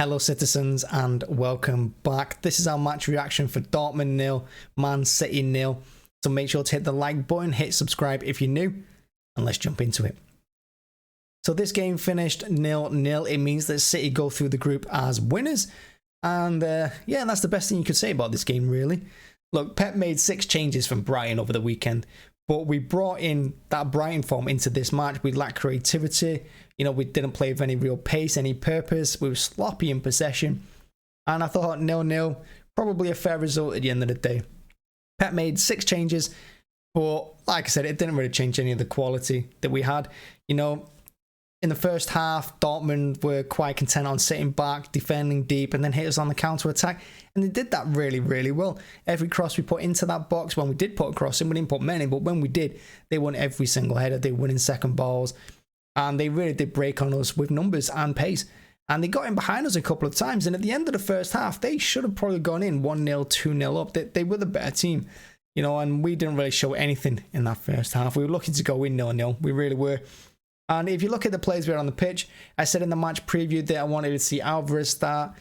Hello citizens and welcome back. This is our match reaction for Dortmund 0, Man City 0. So make sure to hit the like button, hit subscribe if you're new, and let's jump into it. So this game finished 0-0. It means that City go through the group as winners. And yeah, that's the best thing you could say about this game, really. Look, Pep made 6 changes from Brighton over the weekend, but we brought in that Brighton form into this match. We lacked creativity. You know, we didn't play with any real pace, any purpose. We were sloppy in possession. And I thought 0-0, probably a fair result at the end of the day. Pep made 6 changes, but like I said, it didn't really change any of the quality that we had. You know, in the first half, Dortmund were quite content on sitting back, defending deep, and then hit us on the counter-attack. And they did that really, really well. Every cross we put into that box, when we did put a cross in, we didn't put many, but when we did, they won every single header. They were winning second balls. And they really did break on us with numbers and pace. And they got in behind us a couple of times. And at the end of the first half, they should have probably gone in 1-0, 2-0 up. They were the better team. You know, and we didn't really show anything in that first half. We were looking to go in 0-0. We really were. And if you look at the players we had on the pitch, I said in the match preview that I wanted to see Alvarez start.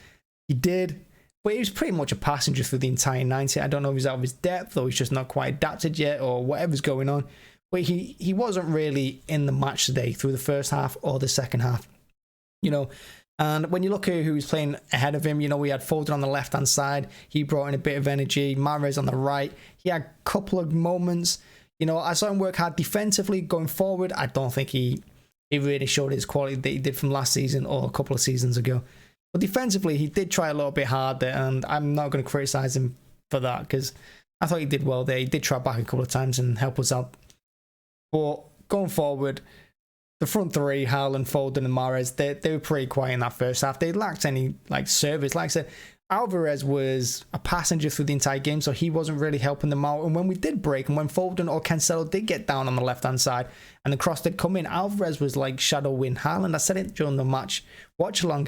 He did. But he was pretty much a passenger through the entire 90. I don't know if he's out of his depth or he's just not quite adapted yet or whatever's going on. But he wasn't really in the match today through the first half or the second half. You know, and when you look at who was playing ahead of him, you know, we had Foden on the left-hand side. He brought in a bit of energy. Mahrez on the right. He had a couple of moments. You know, I saw him work hard defensively going forward. I don't think he really showed his quality that he did from last season or a couple of seasons ago. But defensively, he did try a little bit harder, and I'm not going to criticise him for that because I thought he did well there. He did try back a couple of times and help us out. But going forward, the front three, Haaland, Foden and Mahrez, they were pretty quiet in that first half. They lacked any service. Like I said, Alvarez was a passenger through the entire game, so he wasn't really helping them out. And when we did break, and when Foden or Cancelo did get down on the left-hand side, and the cross did come in, Alvarez was like shadowing Haaland. I said it during the match watch-along.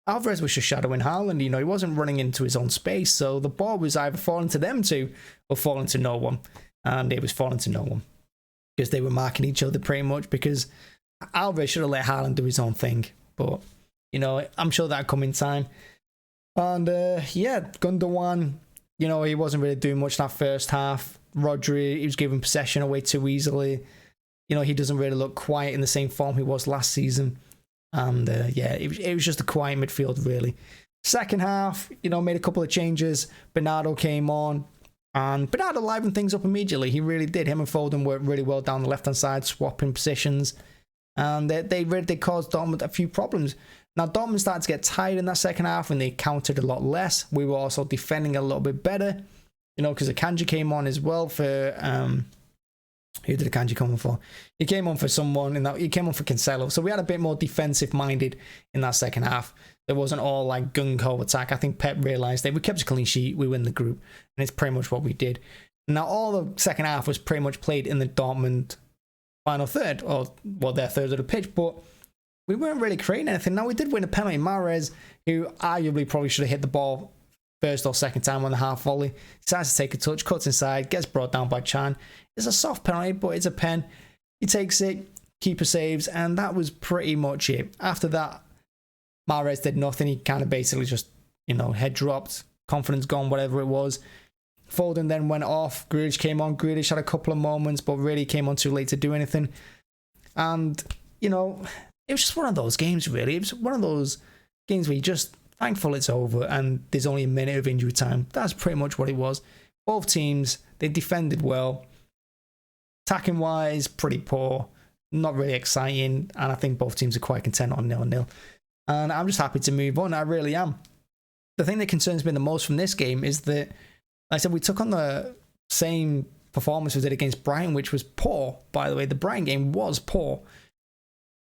Alvarez was just shadowing Haaland. You know, he wasn't running into his own space, so the ball was either falling to them two or falling to no one. And it was falling to no one because they were marking each other pretty much, because Alvarez should have let Haaland do his own thing. But, you know, I'm sure that'll come in time. And, yeah, Gundogan, you know, he wasn't really doing much that first half. Rodri, he was giving possession away too easily. You know, he doesn't really look quite in the same form he was last season. And, yeah, it was just a quiet midfield, really. Second half, you know, made a couple of changes. Bernardo came on. And Bernardo livened things up immediately. He really did. Him and Foden worked really well down the left-hand side, swapping positions. And they really did cause Dortmund a few problems. Now, Dortmund started to get tired in that second half when they countered a lot less. We were also defending a little bit better, you know, because Akanji came on as well for... who did Akanji come on for? He came on for someone, he came on for Cancelo. So we had a bit more defensive-minded in that second half. It wasn't all like gung-ho attack. I think Pep realised that we kept a clean sheet, we win the group, and it's pretty much what we did. Now, all the second half was pretty much played in the Dortmund final third, or well, their third of the pitch, but we weren't really creating anything. Now, we did win a penalty. Mahrez, who arguably probably should have hit the ball first or second time on the half volley, decides to take a touch, cuts inside, gets brought down by Chan. It's a soft penalty, but it's a pen. He takes it, keeper saves, and that was pretty much it. After that, Mahrez did nothing. He kind of basically just, you know, head dropped, confidence gone, whatever it was. Foden then went off. Grealish came on. Grealish had a couple of moments, but really came on too late to do anything. And, you know, it was just one of those games, really. It was one of those games where you just thankful it's over and there's only a minute of injury time. That's pretty much what it was. Both teams, they defended well. Attacking wise, pretty poor. Not really exciting. And I think both teams are quite content on 0-0. And I'm just happy to move on. I really am. The thing that concerns me the most from this game is that, like I said, we took on the same performance we did against Brighton, which was poor, by the way. The Brighton game was poor.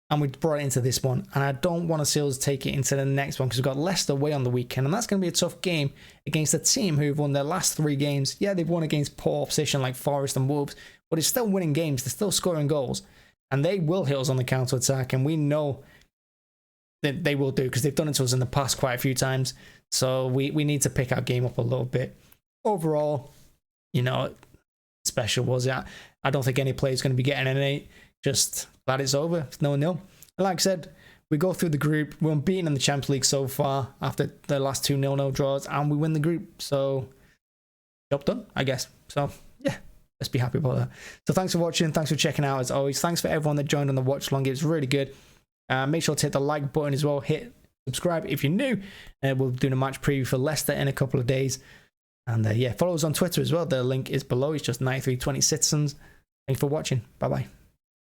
And we brought it into this one. And I don't want to see us take it into the next one because we've got Leicester away on the weekend. And that's going to be a tough game against a team who've won their last 3 games. Yeah, they've won against poor opposition like Forest and Wolves. But it's still winning games. They're still scoring goals. And they will hit us on the counter-attack. And we know that they will do because they've done it to us in the past quite a few times. So we need to pick our game up a little bit. Overall, you know, special was it? I don't think any player is going to be getting an 8. Just glad it's over. It's 0-0. And like I said, we go through the group. We're unbeaten in the Champions League so far after the last 2 0-0 draws, and we win the group. So, job done, I guess. So, yeah, let's be happy about that. So, thanks for watching. Thanks for checking out, as always. Thanks for everyone that joined on the watch along. It was really good. Make sure to hit the like button as well. Hit subscribe if you're new. We'll be doing a match preview for Leicester in a couple of days. And yeah, follow us on Twitter as well. The link is below. It's just 9320 Citizens. Thanks for watching. Bye bye.